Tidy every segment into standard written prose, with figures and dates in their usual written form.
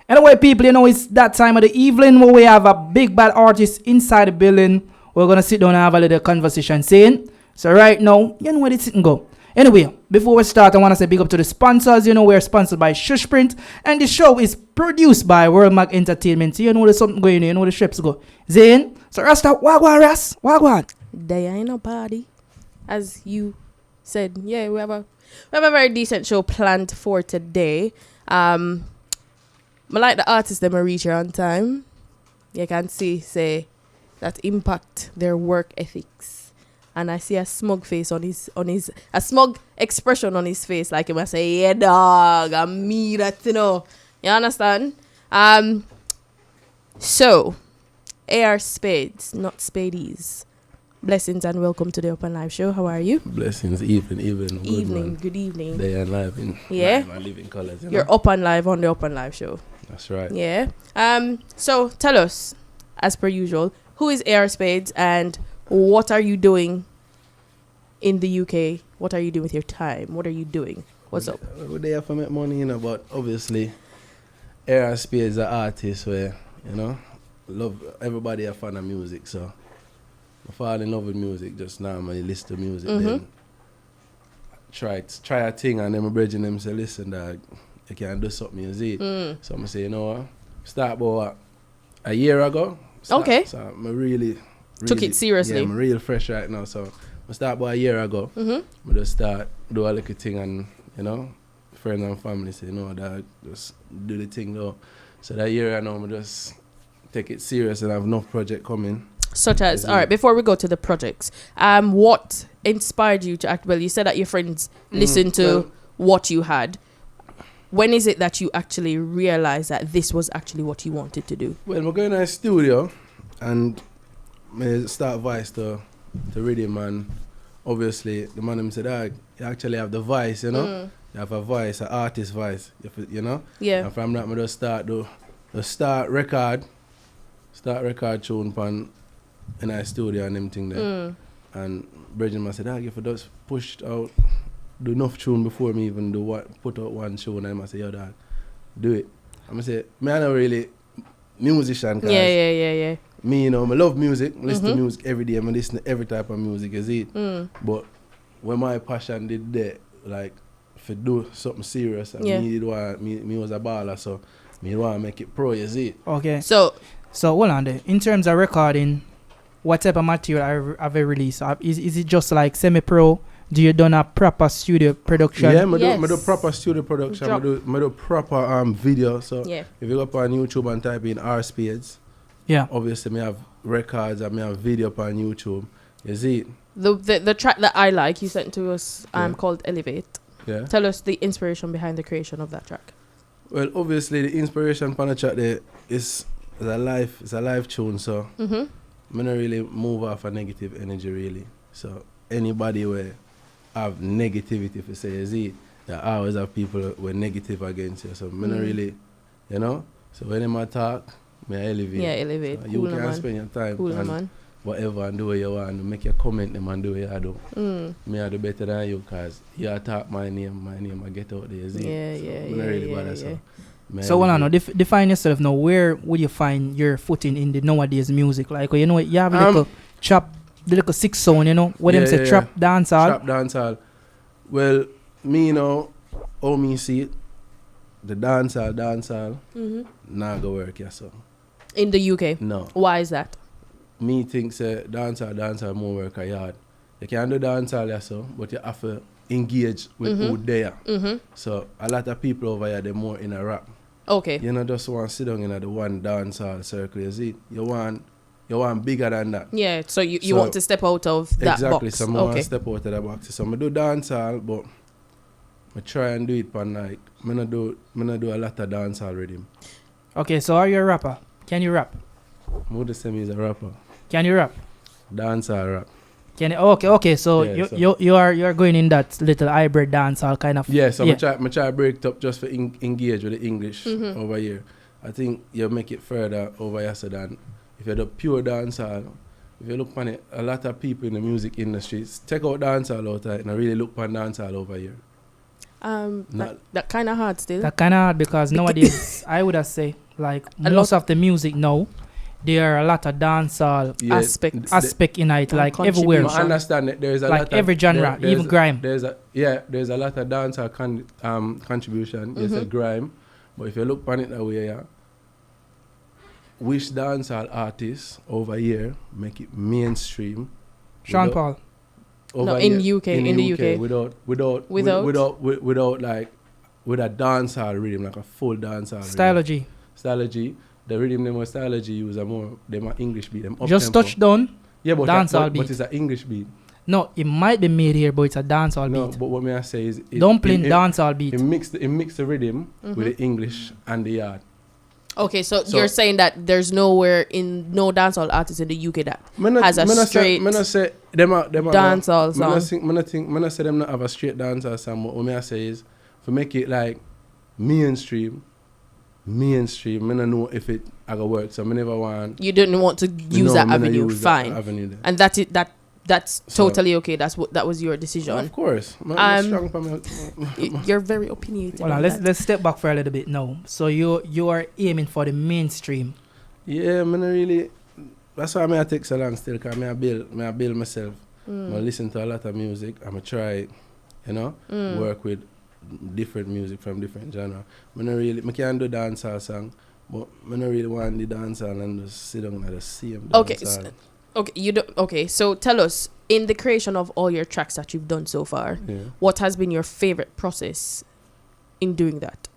Anyway, people, you know, it's that time of the evening where we have a big bad artist inside the building. We're going to sit down and have a little conversation saying. So right now, you know where it's sitting go. Anyway, before we start, I want to say big up to the sponsors. You know, we're sponsored by Shushprint. And the show is produced by World Mag Entertainment. So you know there's something going on. You know the ships go. Zayn. So Rasta, wagwan, Ras. Wagwan. They ain't no party. As you said, yeah, we have a very decent show planned for today. I like the artists that reach here on time. You can say that impact their work ethics. And I see a smug face on his a smug expression on his face, like he must say, yeah dog, I'm me that, you know. You understand? So AR Spaydez, not Spaydez. Blessings and welcome to the Upnlive show. How are you? Blessings, evening. Good evening. Day and live in living colors. You're Upnlive on the Upnlive show. That's right. Yeah. So tell us, as per usual, who is AR Spaydez and what are you doing in the UK? What are you doing with your time? What are you doing? What's up? We're there for make money, you know, but obviously AR Spaydez is an artist where, you know, love everybody a fan of music, so I fall in love with music just now. I listen to music, then try a thing, and then my brethren them say, listen, dog, you can do something, you see. So I'm say, you know what? Start about a year ago. Okay. So I'm really took it seriously. Yeah, I'm real fresh right now. So I start about a year ago. I just start do a little thing, and you know, friends and family say, no, dog, just do the thing though. So that year I know I just take it serious and have enough project coming. Such as, all right, before we go to the projects, what inspired you to act? Well, you said that your friends listened to what you had. When is it that you actually realized that this was actually what you wanted to do? Well, we're going to the studio and I start voice to rhythm, and obviously the man him said, you actually have the voice, you know? You have a voice, an artist voice, you know? Yeah. And from that, I just start record tune pan in our studio and them thing there. And Bridget said, if I just pushed out, do enough tune before me even put out one tune, and I say, yo dog, do it. I'm say, me I'm not really musician, cause yeah. me, you know, I love music, I listen to music every day, I listen to every type of music, you see it. But when my passion did that, like, if I do something serious, and me was a baller, so me want to make it pro, you see it. Okay. So hold on there. In terms of recording, what type of material have you released? Is it just like semi-pro? Do you done a proper studio production? Yeah, I do proper studio production. I do proper video. So if you go up on YouTube and type in R Spaydez, obviously I have records and I have video up on YouTube. You see it? The track that I like, you sent to us, called Elevate. Yeah. Tell us the inspiration behind the creation of that track. Well, obviously the inspiration for the track there is a live tune, so I don't really move off a negative energy really. So anybody where have negativity, if you say, you see, there always have people who are negative against you. So I don't really, you know. So when I talk, I elevate. Yeah, elevate. So you can spend your time and whatever and do what you want. Make your comment them and do what you do. Me I do better than you, because you attack my name I get out there. You see. I don't really bother. So well, I know, define yourself now. Where would you find your footing in the nowadays music? Like, you know, you have a little chop, the little 6 sound, you know, what them say trap dancehall. Trap dancehall. Well, me, you know, how me see it, the dancehall, not go work, yeah, so. In the UK? No. Why is that? Me think say dancehall more work a yard. You can do dancehall, yeah, so, but you have to engage with who there. So a lot of people over here, they're more in a rap. Okay. You know, just want to sit down in the one dancehall circle, you see. You want bigger than that. Yeah, so you want to step out of that box. Exactly, so I want to step out of that box. So I do dancehall, but I try and do it pan like, I don't do a lot of dancehall rhythm. Okay, so are you a rapper? Can you rap? I would say me is a rapper. Can you rap? Dancehall rap. Can you, okay, so you are going in that little hybrid dancehall kind of. Yeah, so I try break it up just for engage with the English over here. I think you make it further over here so than if you do pure dancehall. If you look on it, a lot of people in the music industry take out dancehall out there and really look on dancehall over here. That kind of hard still. That kind of hard because nowadays I would have say like A most of the music now there are a lot of dancehall Yeah, aspect in it, And like everywhere. I understand that there's a Like lot every of, genre, there's even a- grime. There's a lot of dancehall contribution. There's a grime, but if you look on it that way, yeah, which dancehall artists over here make it mainstream? Sean without- Paul. No, over in here- UK, in the UK. without like with a dancehall rhythm, like a full dancehall Stylogy. Stylogy. The rhythm them was Stylogy use a more them are English beat. Them up Just tempo. touch down. Yeah, but dancehall but beat. it's an English beat. No, it might be made here, but it's a dancehall No, beat. but what may I say is Dumpling dancehall beat. It mix the rhythm with the English and the yard. Okay, so So- you're saying that there's nowhere in no dancehall artist in the UK that has a straight Me not say them are dancehall Me not song. me not say them not have a straight dancehall song. What me I say is for make it like mainstream. Me not know if it I go work. So me never want. You didn't want to use No, that me not avenue. use that Fine. avenue there. And that's it. That's So- totally okay. That was your decision. Of course. Um, Strong for me. You're very opinionated. Hold on, on let's that. let's step back for a little bit now. So you are aiming for the mainstream. Yeah, me not really. That's why I take so long still. Cause I build myself. I listen to a lot of music. I'm try, work with different music from different genre. I can do dancehall song, but I don't really want the dancehall and just sit down and just same Okay, dancehall. Okay, so tell us, in the creation of all your tracks that you've done so far, Yeah. what has been your favorite process in doing that?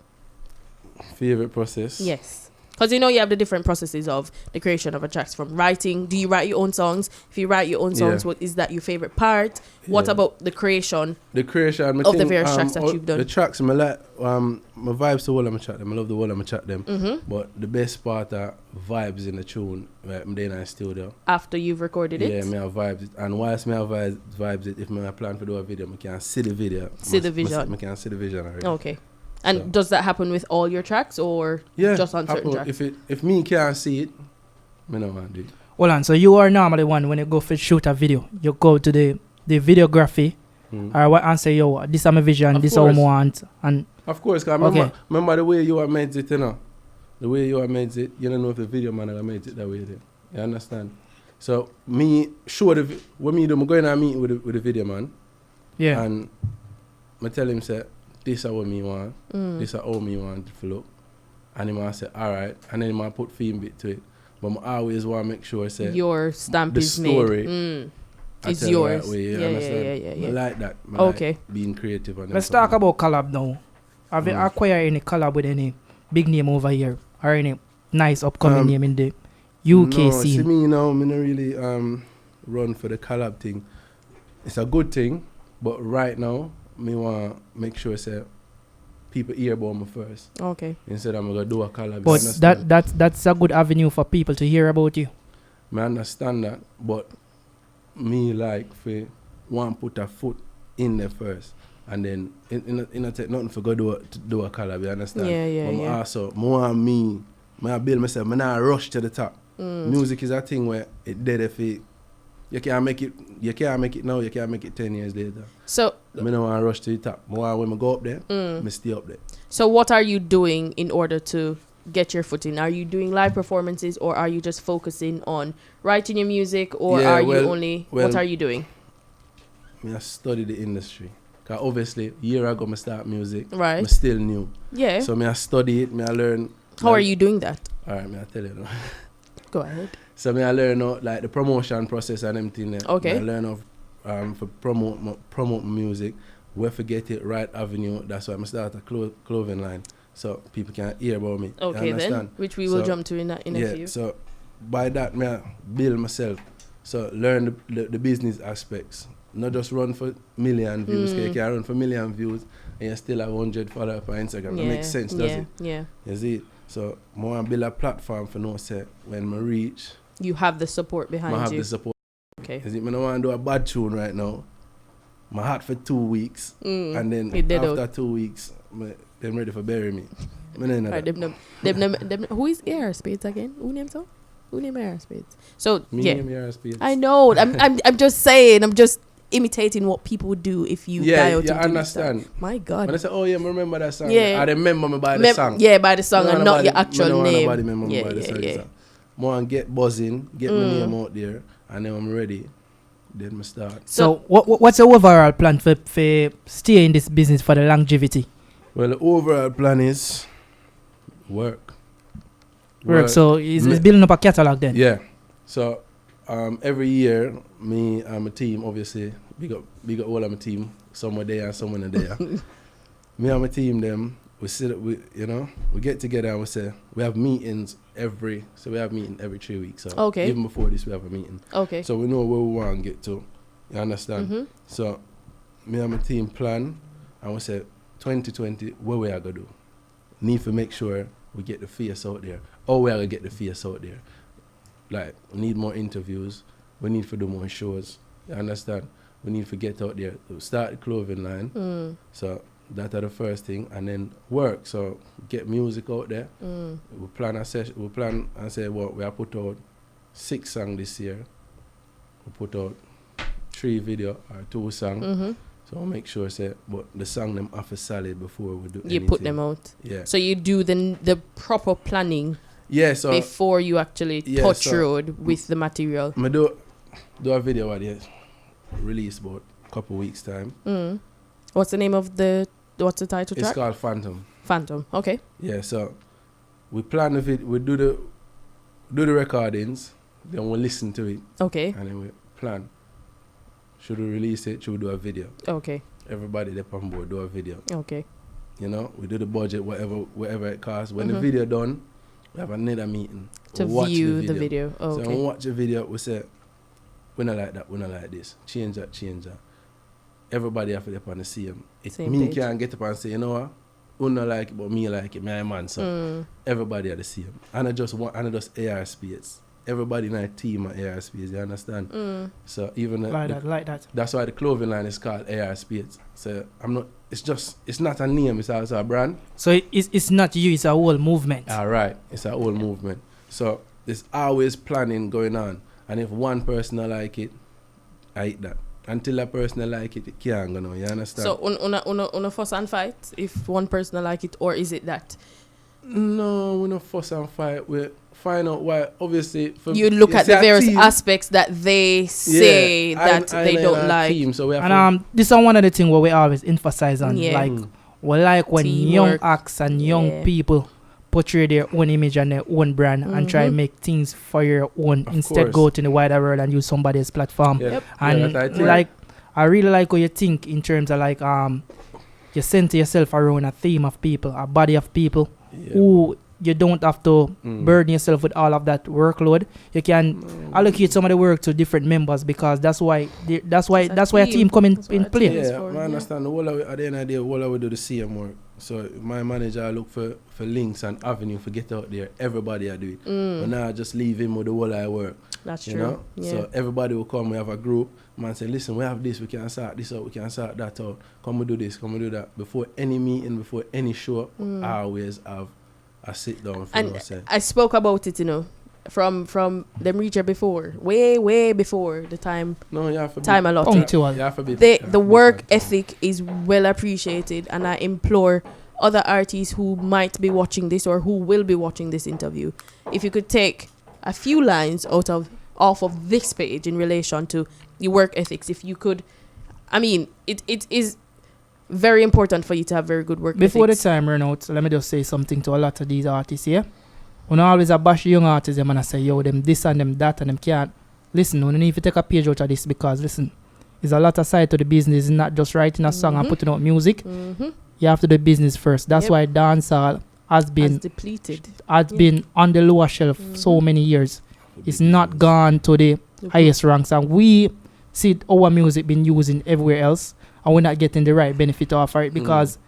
Favorite process? Yes. Because you have the different processes of the creation of a tracks, from writing. Do you write your own songs? If you write your own songs, Yeah. what is that your favorite part? What Yeah. about the creation? The creation Of the various tracks that you've done. The tracks, I like my vibes to all of my chat them. I love the whole of my chat them. But the best part are vibes in the tune. Right, I'm there in the studio. After you've recorded it? Yeah, me have vibes it. And whilst me have vibes it, if I plan to do a video, I can see the video. See the vision. I can see the vision already. Okay. And So- does that happen with all your tracks or Yeah, just on certain happen. tracks? If me can't see it, me no want to do it. Hold on, so you are normally one when you go for shoot a video, you go to the videography or what and say, yo, this is my vision, Of this is what I course. want, and Of course, cause remember the way you are made it, the way you are made it, you don't know if the video man are made it that way. Then. You understand? So me show what me do, I'm going to meet with the video man, yeah. and I tell him say this is what me want, this is how me want it to look, and he might say alright, and then he might put theme bit to it. But I always want to make sure say Your stamp the is story made. I It's tell the yours. right way, you Yeah. understand? I like that. I Okay. like being creative. And Let's then talk something. about collab now. Have you acquired any collab with any big name over here or any nice upcoming name in the UK no, scene? See me now, me not really run for the collab thing. It's a good thing, but right now, me want make sure say people hear about me first. Okay. Instead I'm gonna do a collab. you But understand? that's a good avenue for people to hear about you. I understand that, but me like for want put a foot in there first, and then in a take nothing for go do a collab. You understand? Yeah, But yeah. also more on me, I build myself. I not rush to the top. Music is a thing where it dead if it. You can't make it. You can't make it now. You can't make it 10 years later. So, I don't want to rush to the top. More when I go up there, I stay up there. so what are you doing in order to get your foot in? Are you doing live performances, or are you just focusing on writing your music, or Yeah, are well- you only? well- What are you doing? I study the industry. Cause obviously, a year ago, I start music. Right. I'm still new. Yeah. So I study it. I learn. How are you doing that? All right, I tell you. Now. Go ahead. So I learn like the promotion process and everything. There. Okay. I learn of for promote my music. Where to get it right avenue. That's why I start a clothing line, so people can hear about me. You Okay, then, understand? which we will So, jump to in a few. So by that, I build myself. So learn the business aspects. Not just run for million views. 'Cause you can run for million views and you still have 100 followers on Instagram. That makes sense, does it? Yeah. You see? So more build a platform for no say when I reach, You have the support behind I have you. the support. Okay. You see, I don't want to do a bad tune right now. My heart for 2 weeks, and then It did after 2 weeks, them ready for bury me. I don't know Alright, that. who is AR Spades again? Who named AR Spades? So Me yeah, name here, Spaydez. I know. I'm just saying. I'm just imitating what people would do if you die Yeah, out you into understand. that. My God. When I say, oh yeah, I remember that song. Yeah. I remember me by the song. Yeah, by the song Me and don't not nobody- your actual me don't want name. nobody remember me Yeah, by the yeah, song. yeah. So, more and get buzzing, get my name out there, and then I'm ready. Then I start. So what's your overall plan for stay in this business for the longevity? Well, the overall plan is work. Work. So it's building up a catalog then. Yeah. So every year, me and my team, obviously, we got all of my team, somewhere there and somewhere there. Me and my team, them, we sit, we get together and we say, we have meetings every 3 weeks. So Okay. even before this, we have a meeting. Okay. So we know where we want to get to. You understand? Mhm. So me and my team plan and we say, 2020, what we are going to do? Need to make sure we get the face out there. Or we are going to get the face out there. Like, we need more interviews. We need to do more shows. You understand? We need to get out there. Start the clothing line. So that are the first thing. And then work. So get music out there. We plan a session. We plan and say, well, we have put out 6 songs this year. We put out 3 video or 2 songs. So I'll make sure say, but the song them off a solid before we do You anything. put them out. Yeah. So you do the proper planning Yeah, so before you actually touch road with the material. I do a video what they release about a couple weeks time. What's the name of what's the title It's track? called Phantom. Phantom. Okay. Yeah, so we plan the video, we do the recordings, then we listen to it, Okay. and then we plan. Should we release it? Should we do a video? Okay. Everybody there on board do a video. Okay. You know, we do the budget, whatever it costs. When the video done, we have another meeting To we watch view the video. Oh, So when okay. we watch the video, we say, we not like that, we not like this. Change that, change that. Everybody have to be up on the same. Same Me page. can't get up and say, you know what? You not like it, but me like it, my man. So everybody are the same. And I just AR Spaydez. Everybody in our team are AR Spaydez, you understand? So even Like that. that's why the clothing line is called AR Spaydez. So it's not a name, it's also a brand. So it's not you, it's a whole movement. Alright, it's a whole movement. So there's always planning going on. And if one person don't like it, I eat that. Until that person don't like it, it can't go now, you understand? So on a fuss and fight if one person don't like it, or is it that No, we don't fuss and fight. We find out why. Obviously, you look at see the our various team, aspects that they say that they I don't our like. Team, so we have And this is one of the things where we always emphasize on. Yeah. Like we like when young Teamwork. acts and young Yeah. people portray their own image and their own brand and try to make things for your own Of instead course. go to the wider world and use somebody's platform. Yeah. Yep. And Yeah, that I think. like I really like what you think in terms of like you center yourself around a theme of people, a body of people Yeah. who you don't have to burden yourself with all of that workload. You can allocate some of the work to different members because that's why a team come in play. team is Yeah, for, I understand. At the end of the day, all I will do the same work. So if my manager I look for links and avenue for get out there, everybody I do it. But now I just leave him with the whole I work. That's You true. know? Yeah. So everybody will come, we have a group. Man say, listen, we have this, we can sort this out, we can sort that out. Come we do this, come we do that. Before any meeting, before any show, I always have a sit down for And no say. I spoke about it, from them reacher before, way before the time No, you have to allotted. Punctual. You have to be The work ethic is well appreciated, and I implore other artists who might be watching this or who will be watching this interview, if you could take a few lines off of this page in relation to your work ethics. If you could, I mean, it is very important for you to have very good work Before ethics. the time run out, let me just say something to a lot of these artists here. When I always bash young artists, them and I say, yo, them this and them that, and them can't. Listen, you need to take a page out of this because, listen, there's a lot of side to the business. It's not just writing a song and putting out music. You have to do business first. That's Yep. why dancehall has As been depleted. been on the lower shelf so many years. It's not gone to the highest ranks, and we see our music being used in everywhere else, and we're not getting the right benefit off of it because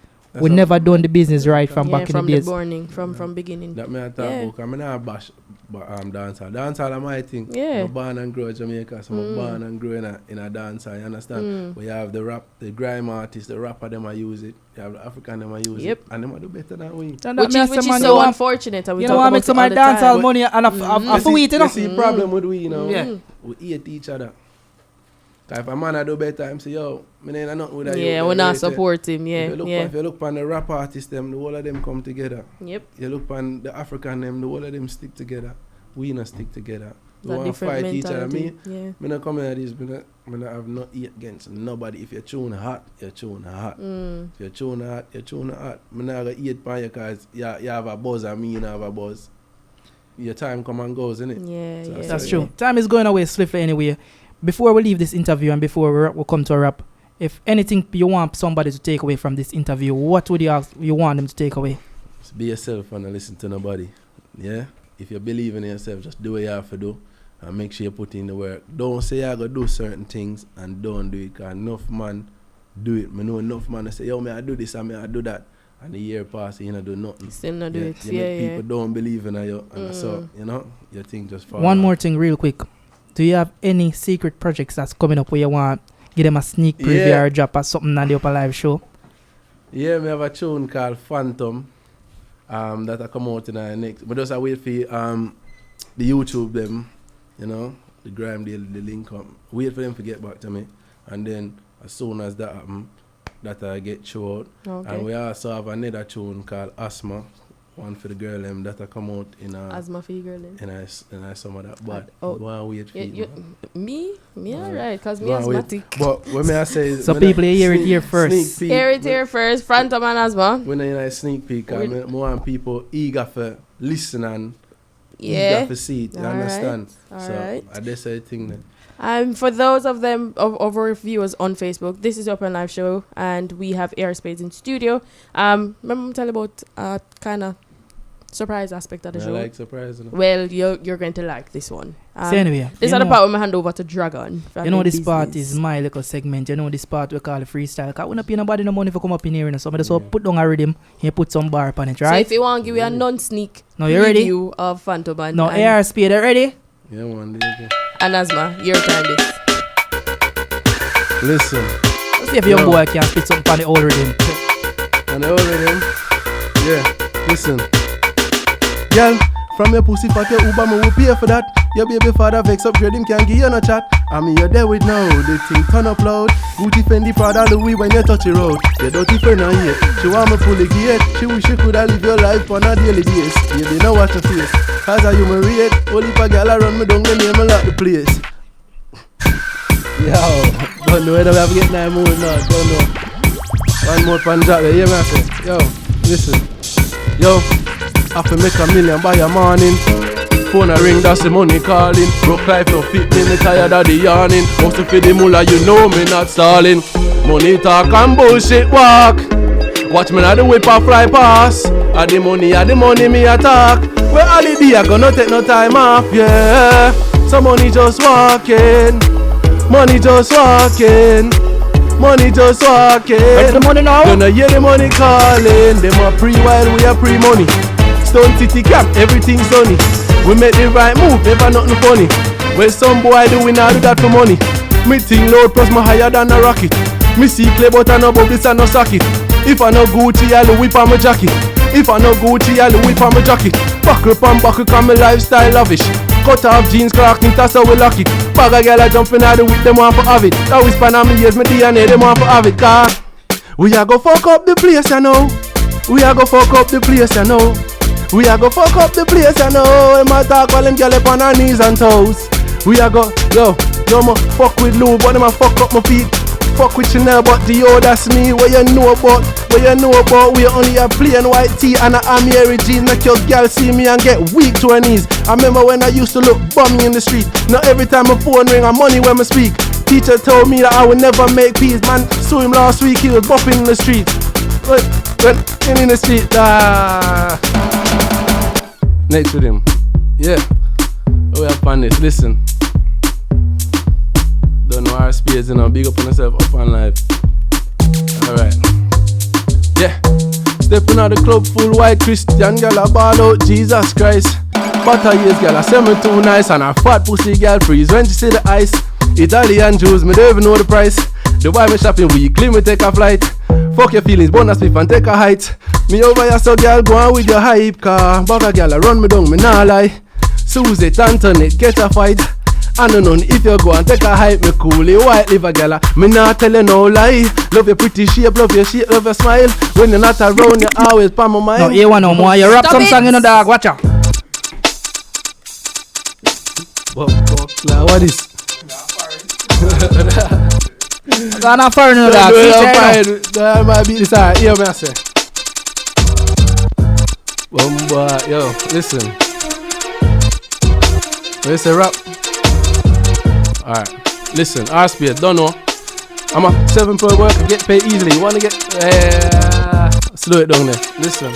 we never done the business right from back in the days. From beginning. That me I talk Yeah. about, because I not bash dancehall. Dancehall is my thing. Yeah. I'm born and grow in Jamaica, so I'm born and grow in a dancehall, you understand? But you have the rap, the grime artists, the rapper, them I use it. You have the African, them I use Yep. it. And them I do better than we. Which is so unfortunate. And we You talk know, I about make some it of all my the time. dancehall money and I You for wheat, you know. see problem with we, you know? Yeah. We hate each other. If a man I do better, I'm say, yo, me ain't nothing with that. Yeah, we not support him. Yeah, If you look on the rap artists, them, the whole of them come together. Yep. You look on the African, them, the whole of them stick together. We not stick together. We want to Different fight each other. mentality. Me not come here this, me not have no hate against nobody. If you tune hot, you tune hot. If you tune hot, you tune hot. Me not gonna hate on you because you have a buzz and me not have a buzz. Your time come and goes, innit? Yeah, So yeah. That's true. Time is going away swiftly anyway. Before we leave this interview and before we come to a wrap, if anything you want somebody to take away from this interview, what would you want them to take away? Just be yourself and don't listen to nobody. Yeah? If you believe in yourself, just do what you have to do and make sure you put in the work. Don't say you're going to do certain things and don't do it, because enough man do it. I know enough man that say, yo, I do this and I do that. And the year passes, you don't do nothing. Still not do it. You make people don't believe in you. And so, your thing just fall One out. more thing real quick. Do you have any secret projects that's coming up where you want give them a sneak preview or drop or something on the Upnlive show? Yeah, we have a tune called Phantom that I come out in the next. But just I wait for the YouTube them, the gram, the link up. Wait for them to get back to me. And then as soon as that happen, that I get showed. Okay. And we also have another tune called Asthma. One for the girl that I come out in Asthma for your girl. and I some of that, but Oh. go and wait for it. Me alright, because me Go and wait. asthmatic. But when I say So people hear it here first. Sneak peek, Hear it here first, Phantom and asthma. when I sneak peek, I want people eager for listen and Yeah. eager for see it. You Alright, understand? alright. So that's a thing then. For those of our viewers on Facebook, this is Upnlive show, and we have Spaydez in studio. Remember I'm telling about kind of surprise aspect of the I show. like surprising. Well, you're going to like this one. So anyway, This is the part where I hand over to Dragon. you know this part is my little segment. You know this part we call the freestyle. Because we don't pay nobody no money for come up in here. So I just put down a rhythm and put some bar on it, right? So if you want to give you a non-sneak Now you ready? preview of Phantom and, Now Spaydez, ready? Yeah, one day. and asthma, your time this. Listen. Let's see if your boy can spit something on the old rhythm. And the older them. Yeah, listen. Girl, from your pussy fat, your Uber, me will pay for that. Your baby father vex upgrade him, can't give you no chat. I mean, you're there with now, the thing turn up loud. Gucci, Fendi, Prada, Louis when you touch the road. Your dirty friend on here, she want me pull the gate. She wish she coulda live your life on a daily basis. You didn't know what to face. Cause I you married, only if a girl around me down the name and lock the place. Yo, don't know whether we have to get 9 more or not, don't know. One more pan drop there, hear me I say. Yo, listen. Yo, I have to make $1 million by your morning. Phone a ring, that's the money calling. Broke life don't fit me, me tired of the yarning. Hustle for the moolah, you know me not stalling. Money talk and bullshit walk. Watch me now the whip a fly pass. A the money me attack. Where holiday I gonna take no time off, yeah. So money just walking. Money just walking. Money just walking. Where's the money now? Gonna hear the money calling. Them a pre while we a pre money. Stone City camp, everything sunny. We make the right move, never nothing funny. When some boy do, we not do that for money. Me think loud plus my higher than a rocket. Me see play but I no bubbles and no socket. If I no Gucci, I'll whip on my jacket. If I no Gucci, I'll whip on my jacket. Buckle up and buckle, cause my lifestyle lavish. Cut off jeans, crack knit, that's how we lock it. Bag a girl a jumping out the whip, them want for have it. That whisper on me ears, my DNA, them want for have it. Cause we a go fuck up the place, you know. We a go fuck up the place, you know. We a go fuck up the place, you know. Them a talk while them girl up on her knees and toes. We a go, yo, ma fuck with Lou, but them a fuck up my feet. Fuck with Chanel, but Dio, that's me. What you know about? We only a plain white tee and a Amiri jeans. Make your girl see me and get weak to her knees. I remember when I used to look bummy in the street. Not every time my phone ring, I'm money when I speak. Teacher told me that I would never make peace. Man, saw him last week, he was bopping in the street. When in the street, next with him. Yeah. We have fun this. Listen. Don't know our Spaydez, you know. Big up on yourself, Upnlive. Alright. Yeah. Stepping out the club, full white Christian girl, a ball out, Jesus Christ. Butter years girl, I say me too nice. And a fat pussy girl freeze when she see the ice. Italian Jews, me don't even know the price. The boy me shopping weekly, me take a flight. Fuck your feelings, bonus beef and take a height. Me over here so girl, go on with your hype car. But a girl, I run me down, me nah lie. Susie, Antoinette, catch a fight. I know none. If you go and take a hype, me coolly white liver gala. Me not tell you no lie. Love your pretty shape, love your smile. When you're not around, you always pan my mind. No, here one no more. You rap some song in the dog. Watch out. What is? I'm not foreign in the dog. That might be this alright. Hear me I say. Yo, listen. When you say rap. Alright. Listen, RSP, don't know. I'm a self-employed worker, get paid easily. You wanna get slow it down there. Listen.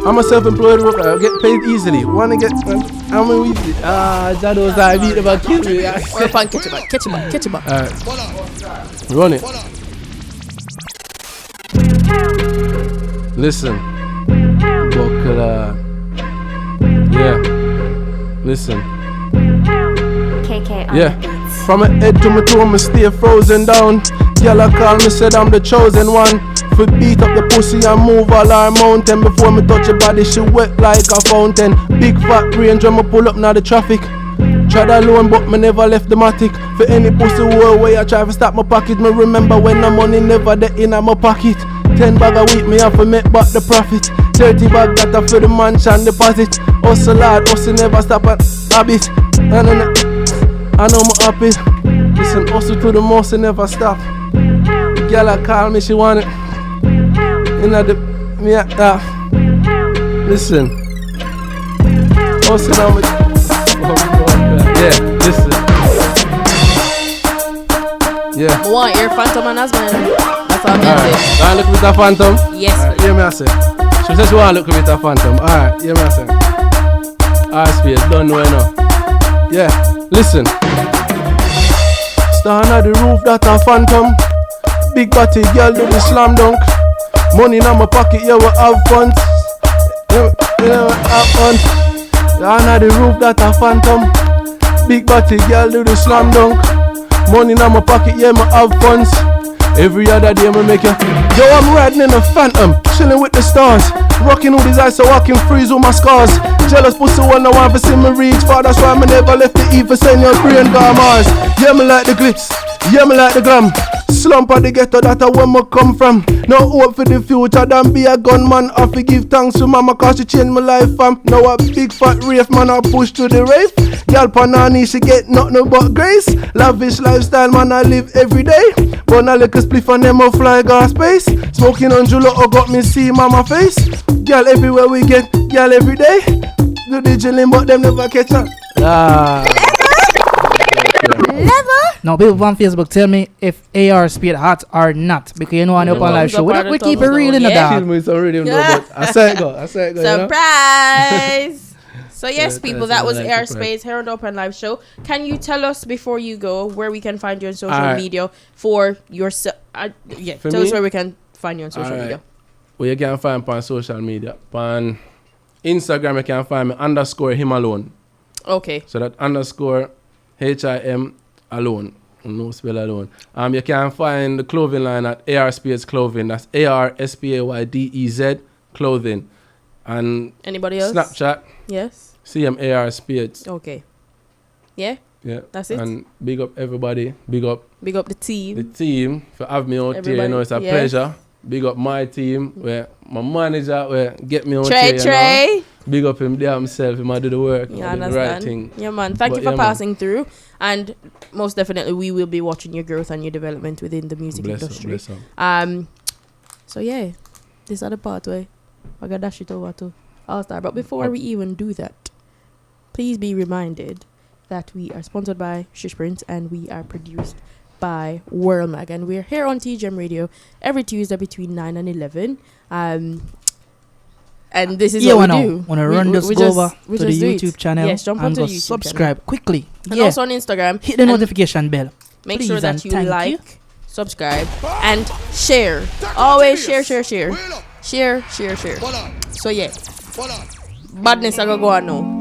I'm a self-employed worker, get paid easily. Wanna get I'm a easy. Jado's I beat about kill me. Catch him up. Alright. Run it. Listen. Yeah. Listen. KK on Yeah. the beats. From my head to my toe, me stay frozen down. Girl, I call me, said I'm the chosen one. Fi beat up the pussy and move all our mountain. Before me touch your body, she wet like a fountain. Big fat range when me pull up now the traffic. Tried alone, but me never left the matic. For any pussy war way I try to stop my pocket. Me remember when the money never there in my pocket. 10 bag a week, me have to make back the profit. 30 bag that I for the mansion deposit. Hustle hard, hustle never stop at habit. I know I'm happy. Listen, hustle to the most and never stop. The girl I call me, she want it. You know the me at that. Listen, hustle on me. Yeah, listen. Yeah. I want your Phantom and Asman. That's all I'm Alright, saying. wanna look with a phantom? Yes. Hear me I say. She says she wanna look with a phantom. Alright, hear me I say. RSP, don't know enough. Yeah, listen. Stand on the roof, that a phantom. Big body girl do the slam dunk. Money in my pocket, yeah we have fun. Yeah, we have fun. Stand on the roof, that a phantom. Big body girl do the slam dunk. Money in my pocket, yeah me have funds. Every other day me make you. Yo, I'm riding in a phantom, chilling with the stars. Rocking all these eyes so I can freeze all my scars. Jealous pussy when I want to see me reach far. That's why me never left the Eve for send your brain gone Mars. Yeah, me like the glitz, yeah, me like the glam. Slump at the ghetto, that's where me come from. No hope for the future than be a gunman. I forgive thanks to mama cause she changed my life, fam. Now a big fat rave man I push to the rave. Girl panani she get nothing but grace. Lavish lifestyle man I live every day. But I like a spliff and them a fly gas space. Smoking on Julo or got me see mama face. Girl everywhere we get, girl every day. Do the chilling but them never catch up. Now people on Facebook tell me if AR Speed hot or not. Because you know on the Upnlive show. We keep it real in the Yeah. dark. Kill me so really know, but I say it go. Surprise! So yes, Yeah, people, that's that was a nice Air surprise. Space here on the Upnlive show. Can you tell us before you go where we can find you on social Alright. media for your For tell us me? where we can find you on social Alright. media. Well, you can find me on social media. On Instagram, you can find me _him alone. Okay. So that _HIM alone. No spell alone. You can find the clothing line at AR Spaydez Clothing. That's ARSPAYDEZ Clothing. And Anybody else? Snapchat, Yes. CM AR Spaydez. Okay. Yeah. Yeah. That's it? And big up everybody. Big up Big up the the team. team for having me out here. You know, it's a Everybody, yeah. pleasure. Big up my team, where my manager, where get me out Trey, here. You know. Trey. Big up him there himself. He might do the work. You do the understand? right thing. Yeah, man. Thank But you for yeah, man. passing through. And most definitely, we will be watching your growth and your development within the music Bless him, industry. bless him. So yeah, this are the part where I gotta dash it over to All Star. But before we even do that, please be reminded that we are sponsored by Shish Prince and we are produced by World Mag, and we're here on TGM Radio every Tuesday between 9 and 11. And this is Yeah, what we we know. do. Wanna run this go over we to the just do it. YouTube channel Yes, jump and onto go the YouTube subscribe quickly. And Yeah, also on Instagram. hit the and notification bell. Make Please sure that and you thank like, you. subscribe, and share. Always share. Share. So yeah, badness I go on now.